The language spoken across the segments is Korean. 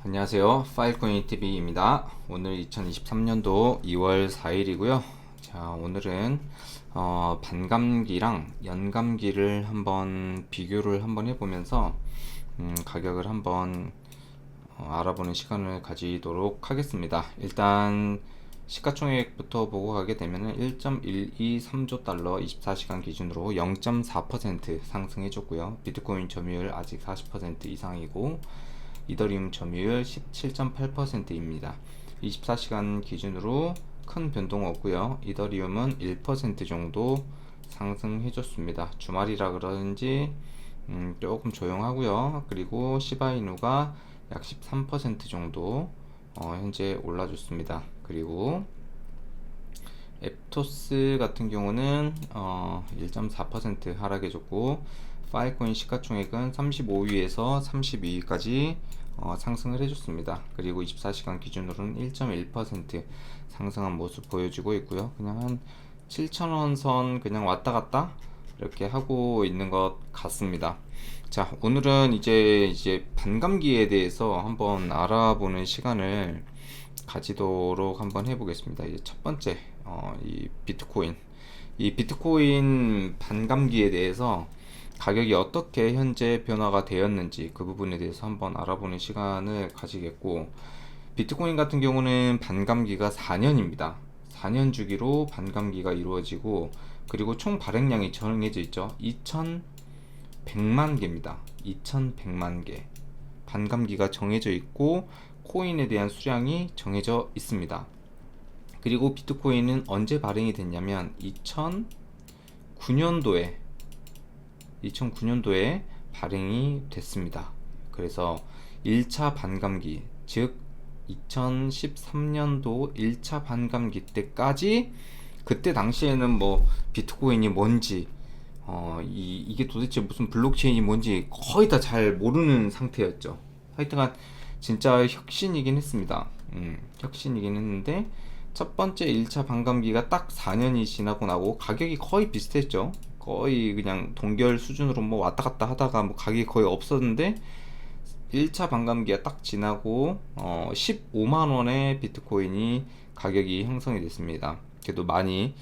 안녕하세요. 파일코인 TV입니다. 오늘 2023년도 2월 4일이고요. 자, 오늘은 반감기랑 연감기를 한번 비교를 한번 해보면서 가격을 한번 알아보는 시간을 가지도록 하겠습니다. 일단 시가총액부터 보고 가게 되면 1.123조 달러 24시간 기준으로 0.4% 상승해줬고요. 비트코인 점유율 아직 40% 이상이고 이더리움 점유율 17.8%입니다. 24시간 기준으로 큰 변동 없고요. 이더리움은 1% 정도 상승해줬습니다. 주말이라 그런지 조금 조용하고요. 그리고 시바이누가 약 13% 정도 현재 올라줬습니다. 그리고 앱토스 같은 경우는 1.4% 하락해줬고 파일코인 시가총액은 35위에서 32위까지 상승을 해줬습니다. 그리고 24시간 기준으로는 1.1% 상승한 모습 보여주고 있고요. 그냥 한 7,000원 선 그냥 왔다 갔다 이렇게 하고 있는 것 같습니다. 자, 오늘은 이제 반감기에 대해서 한번 알아보는 시간을 가지도록 한번 해보겠습니다. 이제 첫 번째, 이 비트코인 반감기에 대해서 가격이 어떻게 현재 변화가 되었는지 그 부분에 대해서 한번 알아보는 시간을 가지겠고, 비트코인 같은 경우는 반감기가 4년입니다. 4년 주기로 반감기가 이루어지고, 그리고 총 발행량이 정해져 있죠. 2100만 개입니다. 2100만 개 반감기가 정해져 있고 코인에 대한 수량이 정해져 있습니다. 그리고 비트코인은 언제 발행이 됐냐면 2009년도에 발행이 됐습니다. 그래서 1차 반감기, 즉 2013년도 1차 반감기 때까지, 그때 당시에는 뭐 비트코인이 뭔지 이게 도대체 무슨 블록체인이 뭔지 거의 다 잘 모르는 상태였죠. 하여튼간 진짜 혁신이긴 했습니다. 혁신이긴 했는데 첫 번째 1차 반감기가 딱 4년이 지나고 나고 가격이 거의 비슷했죠. 거의 그냥 동결 수준으로 뭐 왔다 갔다 하다가 뭐 가격이 거의 없었는데 1차 반감기가 딱 지나고 15만원의 비트코인이 가격이 형성이 됐습니다. 그래도 많이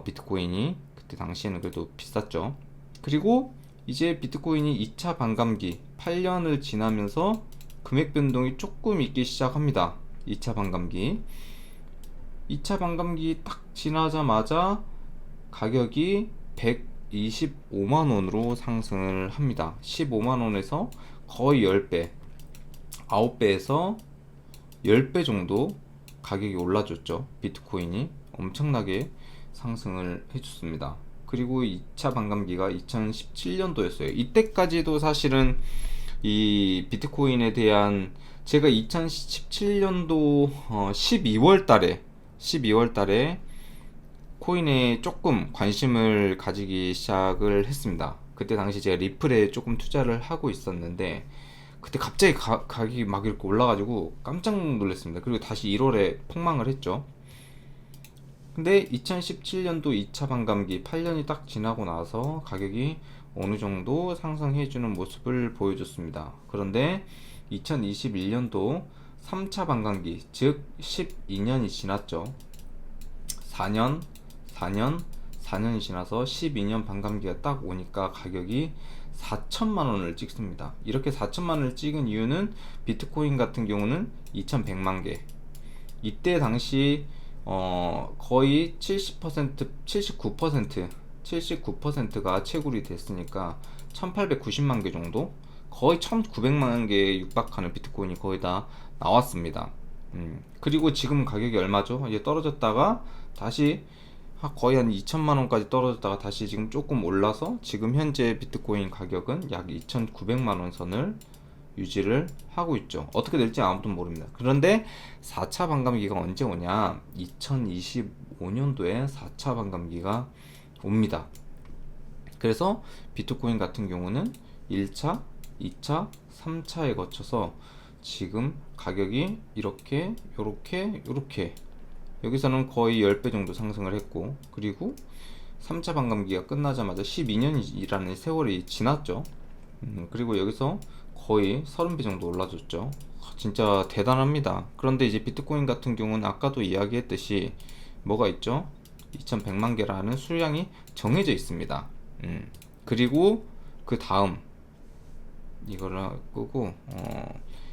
비트코인이 그때 당시에는 그래도 비쌌죠. 그리고 이제 비트코인이 2차 반감기 8년을 지나면서 금액 변동이 조금 있기 시작합니다. 2차 반감기 딱 지나자마자 가격이 125만원으로 상승을 합니다. 15만원에서 거의 10배, 9배에서 10배 정도 가격이 올라줬죠. 비트코인이 엄청나게 상승을 해줬습니다. 그리고 2차 반감기가 2017년도였어요. 이때까지도 사실은 이 비트코인에 대한, 제가 2017년도 12월 달에 코인에 조금 관심을 가지기 시작을 했습니다. 그때 당시 제가 리플에 조금 투자를 하고 있었는데 그때 갑자기 가격이 막 이렇게 올라가지고 깜짝 놀랐습니다. 그리고 다시 1월에 폭망을 했죠. 근데 2017년도 2차 반감기 8년이 딱 지나고 나서 가격이 어느 정도 상승해주는 모습을 보여줬습니다. 그런데 2021년도 3차 반감기, 즉 12년이 지났죠. 4년이 지나서 12년 반감기가 딱 오니까 가격이 4천만원을 찍습니다. 이렇게 4천만원을 찍은 이유는 비트코인 같은 경우는 2100만 개, 이때 당시 거의 79%가 채굴이 됐으니까 1890만 개 정도, 거의 1900만 개에 육박하는 비트코인이 거의 다 나왔습니다. 그리고 지금 가격이 얼마죠? 이제 떨어졌다가 다시 거의 한 2천만원까지 떨어졌다가 다시 지금 조금 올라서 지금 현재 비트코인 가격은 약 2,900만원 선을 유지를 하고 있죠. 어떻게 될지 아무도 모릅니다. 그런데 4차 반감기가 언제 오냐? 2025년도에 4차 반감기가 옵니다. 그래서 비트코인 같은 경우는 1차, 2차, 3차에 거쳐서 지금 가격이 이렇게 여기서는 거의 10배 정도 상승을 했고, 그리고 3차 반감기가 끝나자마자 12년이라는 세월이 지났죠. 그리고 여기서 거의 30배 정도 올라줬죠. 진짜 대단합니다. 그런데 이제 비트코인 같은 경우는 아까도 이야기했듯이 뭐가 있죠? 2100만 개라는 수량이 정해져 있습니다. 그리고 그 다음 이거를 끄고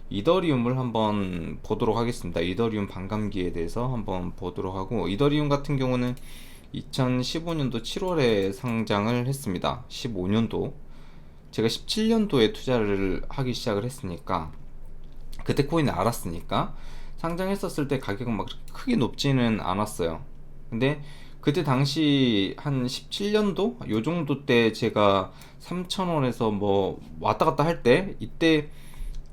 이더리움을 한번 보도록 하겠습니다. 이더리움 반감기에 대해서 한번 보도록 하고, 이더리움 같은 경우는 2015년도 7월에 상장을 했습니다. 15년도 제가 17년도에 투자를 하기 시작을 했으니까, 그때 코인을 알았으니까 상장했었을 때 가격은 막 크게 높지는 않았어요. 근데 그때 당시 한 17년도 요 정도 때 제가 3,000원에서 뭐 왔다 갔다 할 때, 이때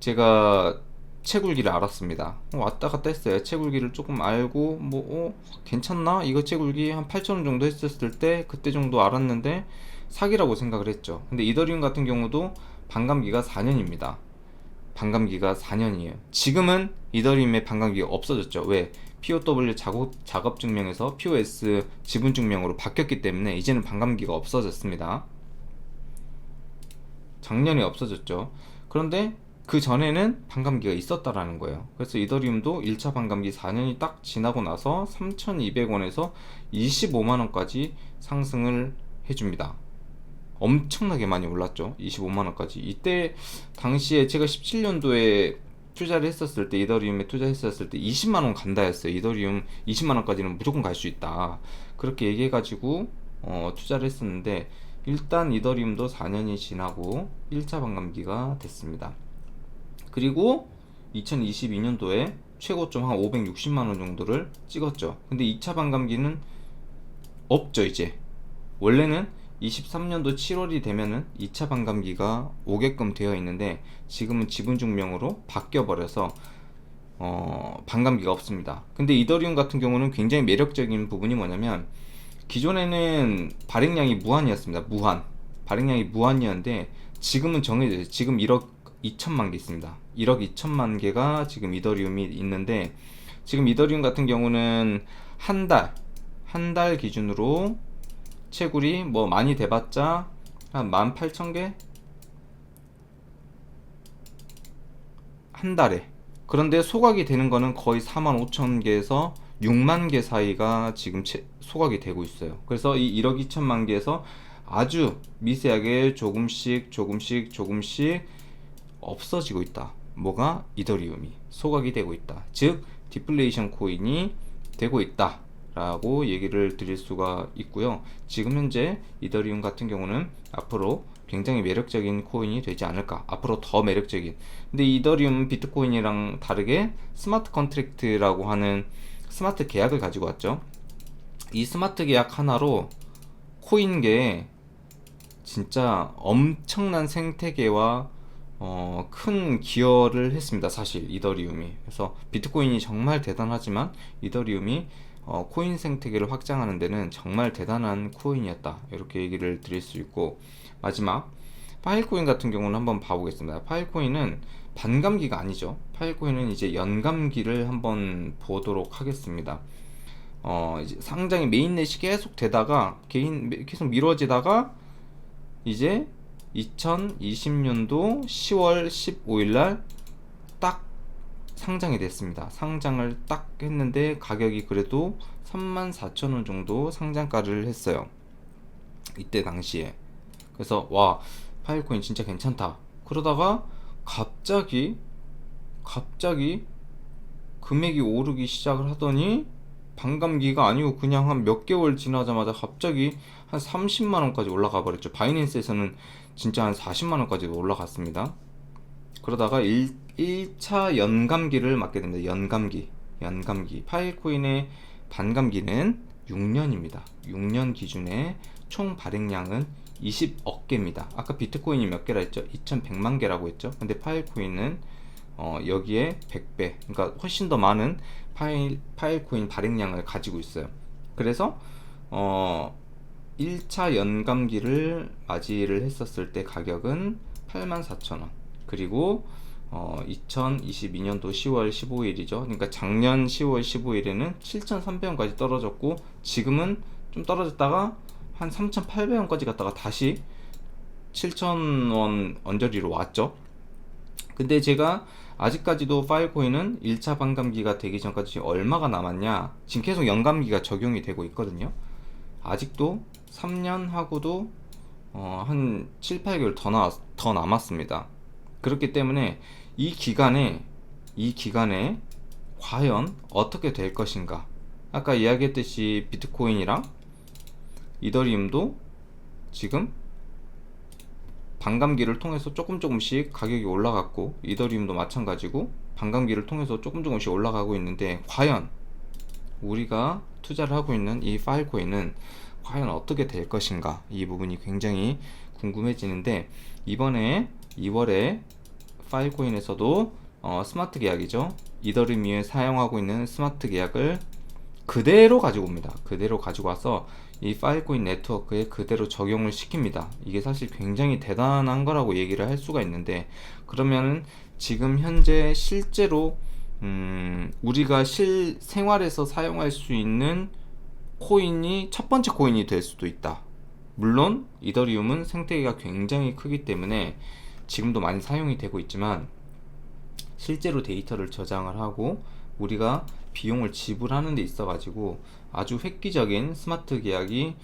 제가 채굴기를 알았습니다. 왔다 갔다 했어요. 채굴기를 조금 알고 뭐 괜찮나? 이거 채굴기 한 8,000원 정도 했었을 때 그때 정도 알았는데 사기라고 생각을 했죠. 근데 이더리움 같은 경우도 반감기가 4년입니다. 반감기가 4년이에요. 지금은 이더리움의 반감기가 없어졌죠. 왜? POW 작업 증명에서 POS 지분 증명으로 바뀌었기 때문에 이제는 반감기가 없어졌습니다. 작년에 없어졌죠. 그런데 그 전에는 반감기가 있었다라는 거예요. 그래서 이더리움도 1차 반감기 4년이 딱 지나고 나서 3,200원에서 25만원까지 상승을 해줍니다. 엄청나게 많이 올랐죠. 25만원까지. 이때 당시에 제가 17년도에 투자를 했었을 때, 이더리움에 투자했었을 때 20만원 간다 했어요. 이더리움 20만원까지는 무조건 갈 수 있다, 그렇게 얘기해가지고 투자를 했었는데, 일단 이더리움도 4년이 지나고 1차 반감기가 됐습니다. 그리고 2022년도에 최고점 한 560만원 정도를 찍었죠. 근데 2차 반감기는 없죠. 이제 원래는 23년도 7월이 되면은 2차 반감기가 오게끔 되어 있는데, 지금은 지분증명으로 바뀌어 버려서 반감기가 없습니다. 근데 이더리움 같은 경우는 굉장히 매력적인 부분이 뭐냐면, 기존에는 발행량이 무한이었습니다. 발행량이 무한이었는데 지금은 정해져 있어요. 지금 1억 2천만 개 있습니다. 1억 2천만 개가 지금 이더리움이 있는데, 지금 이더리움 같은 경우는 한 달 기준으로 채굴이 뭐 많이 돼봤자 한 18,000개? 한 달에. 그런데 소각이 되는 거는 거의 45,000개에서 6만 개 사이가 지금 소각이 되고 있어요. 그래서 이 1억 2천만 개에서 아주 미세하게 조금씩 없어지고 있다. 뭐가? 이더리움이 소각이 되고 있다. 즉 디플레이션 코인이 되고 있다 라고 얘기를 드릴 수가 있고요. 지금 현재 이더리움 같은 경우는 앞으로 굉장히 매력적인 코인이 되지 않을까, 앞으로 더 매력적인. 근데 이더리움 비트코인이랑 다르게 스마트 컨트랙트라고 하는 스마트 계약을 가지고 왔죠. 이 스마트 계약 하나로 코인계에 진짜 엄청난 생태계와 큰 기여를 했습니다. 사실 이더리움이. 그래서 비트코인이 정말 대단하지만 이더리움이 코인 생태계를 확장하는 데는 정말 대단한 코인이었다, 이렇게 얘기를 드릴 수 있고, 마지막 파일코인 같은 경우는 한번 봐보겠습니다. 파일코인은 반감기가 아니죠. 파일코인은 이제 연감기를 한번 보도록 하겠습니다. 이제 상장이 메인넷이 계속 되다가 계속 미뤄지다가 이제 2020년도 10월 15일 날 딱 상장이 됐습니다. 상장을 딱 했는데 가격이 그래도 34,000원 정도 상장가를 했어요. 이때 당시에. 그래서 와, 파일코인 진짜 괜찮다. 그러다가 갑자기 금액이 오르기 시작을 하더니, 반감기가 아니고 그냥 한 몇 개월 지나자마자 갑자기 한 30만원까지 올라가 버렸죠. 바이낸스에서는 진짜 한 40만원까지도 올라갔습니다. 그러다가 1차 연감기를 맞게 됩니다. 연감기. 파일코인의 반감기는 6년입니다. 6년 기준에 총 발행량은 20억 개입니다. 아까 비트코인이 몇 개라 했죠? 2100만 개라고 했죠? 근데 파일코인은 여기에 100배, 그러니까 훨씬 더 많은 파일코인 발행량을 가지고 있어요. 그래서 1차 연감기를 맞이를 했었을 때 가격은 84,000원, 그리고 2022년도 10월 15일이죠. 그러니까 작년 10월 15일에는 7,300원까지 떨어졌고, 지금은 좀 떨어졌다가 한 3,800원까지 갔다가 다시 7,000원 언저리로 왔죠. 근데 제가 아직까지도 파일코인은 1차 반감기가 되기 전까지 얼마가 남았냐, 지금 계속 연감기가 적용이 되고 있거든요. 아직도 3년 하고도 한 7, 8개월 더 남았습니다. 그렇기 때문에 이 기간에 과연 어떻게 될 것인가. 아까 이야기했듯이 비트코인이랑 이더리움도 지금 반감기를 통해서 조금씩 가격이 올라갔고, 이더리움도 마찬가지고 반감기를 통해서 조금씩 올라가고 있는데, 과연 우리가 투자를 하고 있는 이 파일코인은 과연 어떻게 될 것인가, 이 부분이 굉장히 궁금해지는데, 이번에 2월에 파일코인에서도 스마트 계약이죠, 이더리움에 사용하고 있는 스마트 계약을 그대로 가지고 옵니다. 그대로 가지고 와서 이 파일코인 네트워크에 그대로 적용을 시킵니다. 이게 사실 굉장히 대단한 거라고 얘기를 할 수가 있는데, 그러면 지금 현재 실제로 우리가 생활에서 사용할 수 있는 코인이 첫 번째 코인이 될 수도 있다. 물론 이더리움은 생태계가 굉장히 크기 때문에 지금도 많이 사용이 되고 있지만, 실제로 데이터를 저장을 하고 우리가 비용을 지불하는 데 있어 가지고 아주 획기적인 스마트 계약이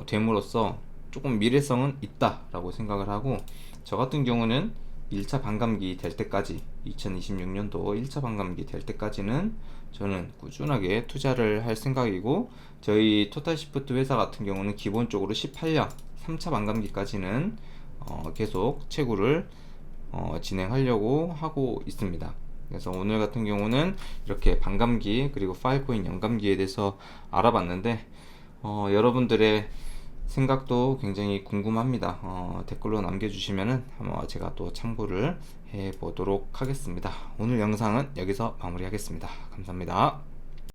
됨으로써 조금 미래성은 있다 라고 생각을 하고, 저 같은 경우는 1차 반감기 될 때까지, 2026년도 1차 반감기 될 때까지는 저는 꾸준하게 투자를 할 생각이고, 저희 토탈시프트 회사 같은 경우는 기본적으로 18년 3차 반감기까지는 계속 채굴을 진행하려고 하고 있습니다. 그래서 오늘 같은 경우는 이렇게 반감기 그리고 파일코인 연감기에 대해서 알아봤는데, 여러분들의 생각도 굉장히 궁금합니다. 댓글로 남겨주시면은 한번 제가 또 참고를 해보도록 하겠습니다. 오늘 영상은 여기서 마무리하겠습니다. 감사합니다.